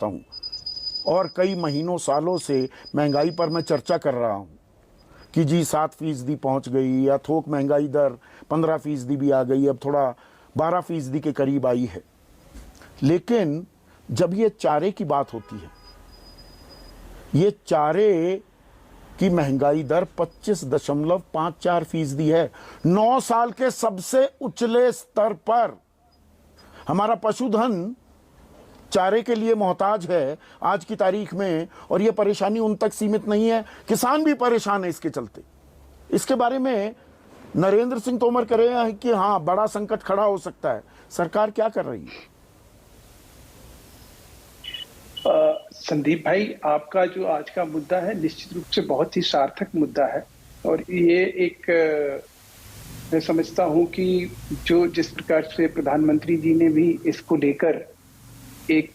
हूँ और कई महीनों सालों से महंगाई पर मैं चर्चा कर रहा हूँ कि जी 7% पहुँच गई या थोक महंगाई दर 15% भी आ गई, अब थोड़ा 12% के करीब आई है। लेकिन जब ये चारे की बात होती है, ये चारे की महंगाई दर 25.54% है। 9 साल के सबसे उछले स्तर पर हमारा पशुधन चारे के लिए मोहताज है आज की तारीख में, और ये परेशानी उन तक सीमित नहीं है, किसान भी परेशान है इसके चलते। इसके बारे में नरेंद्र सिंह तोमर कह रहे हैं कि हाँ, बड़ा संकट खड़ा हो सकता है। सरकार क्या कर रही है? संदीप भाई, आपका जो आज का मुद्दा है निश्चित रूप से बहुत ही सार्थक मुद्दा है, और ये एक मैं समझता हूँ कि जिस प्रकार से प्रधानमंत्री जी ने भी इसको लेकर एक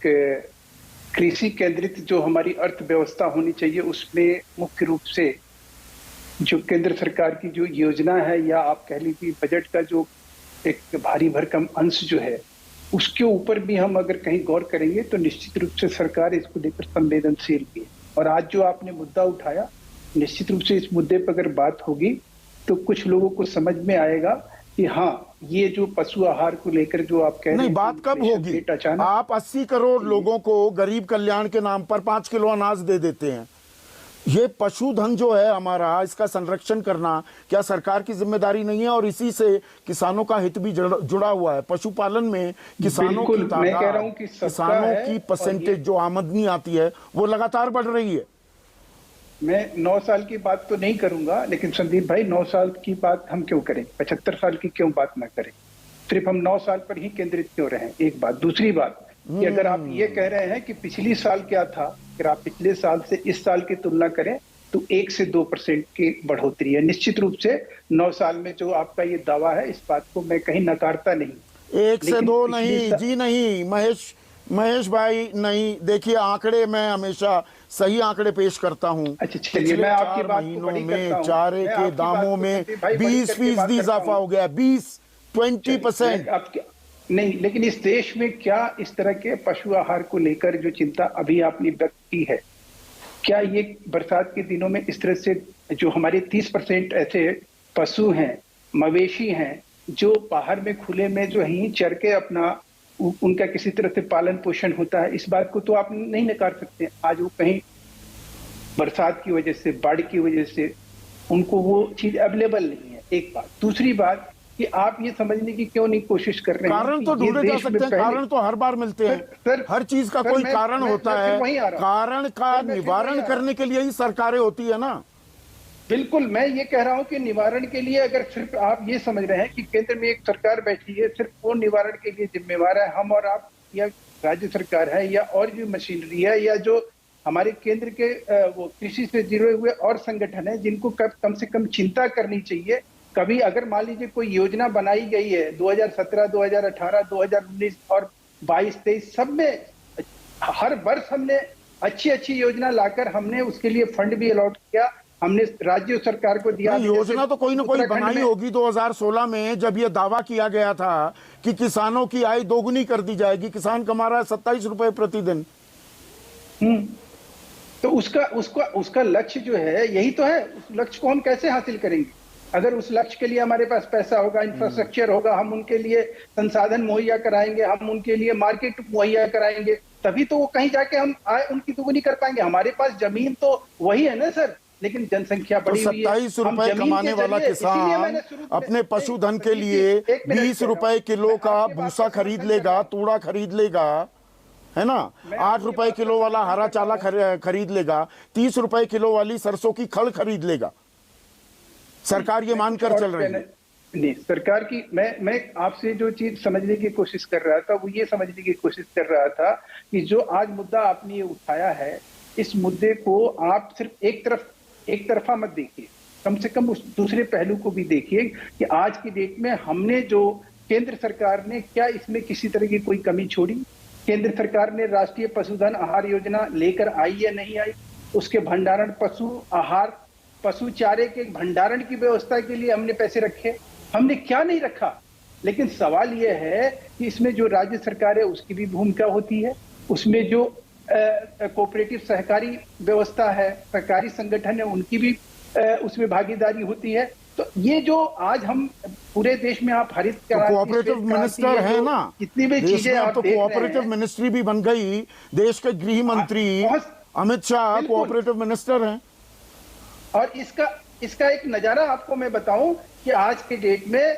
कृषि केंद्रित जो हमारी अर्थव्यवस्था होनी चाहिए, उसमें मुख्य रूप से जो केंद्र सरकार की जो योजना है, या आप कह लीजिए बजट का जो एक भारी भरकम अंश जो है, उसके ऊपर भी हम अगर कहीं गौर करेंगे तो निश्चित रूप से सरकार इसको लेकर संवेदनशील भी है। और आज जो आपने मुद्दा उठाया, निश्चित रूप से इस मुद्दे पर अगर बात होगी तो कुछ लोगों को समझ में आएगा कि हाँ, ये जो पशु आहार को लेकर जो आप कह रहे हैं, नहीं, बात कब होगी? आप 80 करोड़ लोगों को गरीब कल्याण के नाम पर 5 किलो अनाज दे देते हैं। ये पशुधन जो है हमारा, इसका संरक्षण करना क्या सरकार की जिम्मेदारी नहीं है? और इसी से किसानों का हित भी जुड़ा हुआ है। पशुपालन में किसानों की तादाद, किसानों की परसेंटेज जो आमदनी आती है वो लगातार बढ़ रही है। मैं 9 साल की बात तो नहीं करूंगा, लेकिन संदीप भाई 9 साल की बात हम क्यों करें, 75 साल की क्यों बात ना करें? सिर्फ हम 9 साल पर ही केंद्रित क्यों रहें? एक बात। दूसरी बात कि अगर आप ये कह रहे हैं कि पिछली साल क्या था, अगर आप पिछले साल से इस साल की तुलना करें तो 1 से 2% की बढ़ोतरी है। निश्चित रूप से 9 साल में जो आपका ये दावा है, इस बात को मैं कहीं नकारता नहीं। 1 से 2 नहीं जी, नहीं महेश भाई, नहीं। देखिए, आंकड़े मैं हमेशा सही आंकड़े पेश करता हूँ। अच्छा, चलिए, मैं आपकी बात को बड़ी करता हूं। चारे के दामों में 20% इजाफा हो गया, 20% नहीं, लेकिन इस देश में क्या इस तरह के पशु आहार को लेकर जो चिंता अभी आपने व्यक्त की है, क्या ये बरसात के दिनों में इस तरह से जो हमारे 30% ऐसे पशु हैं, मवेशी हैं, जो बाहर में खुले में जो ही चर के अपना उनका किसी तरह से पालन पोषण होता है, इस बात को तो आप नहीं नकार सकते। आज वो कहीं बरसात की वजह से, बाढ़ की वजह से उनको वो चीज अवेलेबल नहीं है। एक बात। दूसरी बात कि आप ये समझने की क्यों नहीं कोशिश कर रहे हैं? कारण तो ढूंढे जा सकते हैं, कारण तो हर बार मिलते हैं। सर, हर चीज का कोई कारण होता है। कारण का निवारण करने के लिए ही सरकारें होती है ना। बिल्कुल, मैं ये कह रहा हूं कि निवारण के लिए अगर सिर्फ आप ये समझ रहे हैं कि केंद्र में एक सरकार बैठी है, सिर्फ वो निवारण के लिए जिम्मेवार है, हम और आप, या राज्य सरकार है, या और जो मशीनरी है, या जो हमारे केंद्र के वो कृषि से जुड़े हुए और संगठन है, जिनको कम से कम चिंता करनी चाहिए। कभी अगर मान लीजिए कोई योजना बनाई गई है 2017, 2018, 2019 और 22-23, सब में हर वर्ष हमने अच्छी योजना लाकर हमने उसके लिए फंड भी अलॉट किया, हमने राज्य सरकार को दिया। योजना तो कोई ना कोई बनाई होगी 2016 में, जब यह दावा किया गया था कि किसानों की आय दोगुनी कर दी जाएगी। किसान कमा रहा है 27 रुपए प्रतिदिन। तो उसका लक्ष्य जो है यही तो है। उस लक्ष्य को हम कैसे हासिल करेंगे? अगर उस लक्ष्य के लिए हमारे पास पैसा होगा, इंफ्रास्ट्रक्चर होगा, हम उनके लिए संसाधन मुहैया कराएंगे, हम उनके लिए मार्केट मुहैया कराएंगे, तभी तो वो कहीं जाके हम आय उनकी दोगुनी कर पाएंगे। हमारे पास जमीन तो वही है ना सर, लेकिन जनसंख्या बढ़ी हुई है। 27 रुपए कमाने वाला किसान अपने पशुधन के लिए 20 रुपए किलो का भूसा खरीद लेगा, तूड़ा खरीद लेगा, है ना। 8 रुपए किलो वाला हरा चाला खरीद लेगा, 30 रुपए किलो वाली सरसों की खल खरीद लेगा। सरकार ये मानकर चल रही है। नहीं, सरकार की मैं आपसे जो चीज समझने की कोशिश कर रहा था, वो ये समझने की कोशिश कर रहा था कि जो आज मुद्दा आपने ये उठाया है, इस मुद्दे को आप सिर्फ एक तरफा मत देखिए, कम से कम उस दूसरे पहलू को भी देखिए कि आज की डेट में हमने जो केंद्र सरकार ने क्या इसमें किसी तरह की कोई कमी छोड़ी? केंद्र सरकार ने राष्ट्रीय पशुधन आहार योजना लेकर आई या नहीं आई? उसके भंडारण, पशु चारे के भंडारण की व्यवस्था के लिए हमने पैसे रखे? हमने क्या नहीं रखा? लेकिन सवाल यह है कि इसमें जो राज्य सरकार है उसकी भी भूमिका होती है, उसमें जो कोऑपरेटिव सहकारी व्यवस्था है, सहकारी संगठन है, उनकी भी उसमें भागीदारी होती है। तो ये जो आज हम पूरे देश में आप हरित क्रांति, कोऑपरेटिव मिनिस्टर है ना, जितनी भी देश चीजें में आप तो देख रहे कोऑपरेटिव हैं, मिनिस्ट्री भी बन गई, देश के गृह मंत्री अमित शाह बिल्कुल। कोऑपरेटिव मिनिस्टर हैं। और इसका एक नजारा आपको मैं बताऊं कि आज के डेट में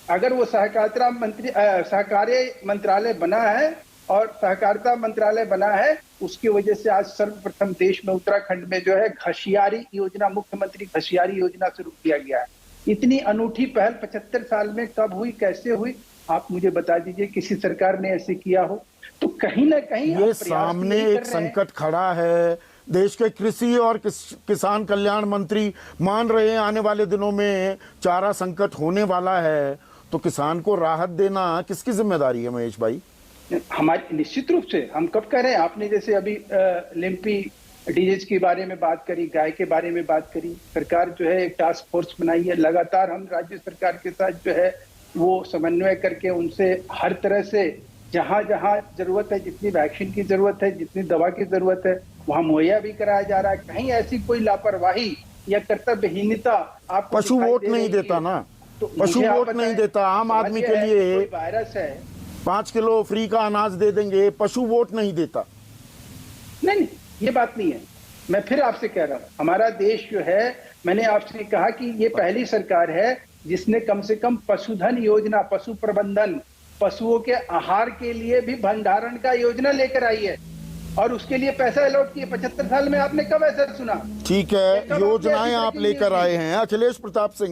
अगर वो सहकारी मंत्रालय बना है और सहकारिता मंत्रालय बना है, उसकी वजह से आज सर्वप्रथम देश में उत्तराखंड में जो है घसियारी योजना, मुख्यमंत्री घसियारी योजना शुरू किया गया है। इतनी अनूठी पहल 75 साल में कब हुई, कैसे हुई, आप मुझे बता दीजिए, किसी सरकार ने ऐसे किया हो? तो कहीं ना कहीं ये सामने एक संकट खड़ा है। देश के कृषि और किसान कल्याण मंत्री मान रहे हैं आने वाले दिनों में चारा संकट होने वाला है, तो किसान को राहत देना किसकी जिम्मेदारी है महेश भाई? हमारी निश्चित रूप से, हम कब कह रहे हैं, आपने जैसे अभी लिम्पी डीजेज के बारे में बात करी, गाय के बारे में बात करी, सरकार जो है एक टास्क फोर्स बनाई है, लगातार हम राज्य सरकार के साथ जो है वो समन्वय करके उनसे हर तरह से जहां जहां जरूरत है, जितनी वैक्सीन की जरूरत है, जितनी दवा की जरूरत है, वहां मुहैया भी कराया जा रहा है। कहीं ऐसी कोई लापरवाही या कर्तव्यहीनता आपको पशु वोट नहीं देता ना, तो पशु वोट नहीं देता। आम आदमी के लिए वायरस है, 5 किलो फ्री का अनाज दे देंगे, पशु वोट नहीं देता। नहीं, ये बात नहीं है। मैं फिर आपसे कह रहा हूं, हमारा देश जो है, मैंने आपसे कहा कि ये पहली सरकार है जिसने कम से कम पशुधन योजना, पशु प्रबंधन, पशुओं के आहार के लिए भी भंडारण का योजना लेकर आई है और उसके लिए पैसा अलॉट किए। 75 साल में आपने कब ऐसा सुना? ठीक है, योजनाएं आप लेकर आए हैं। अखिलेश प्रताप सिंह।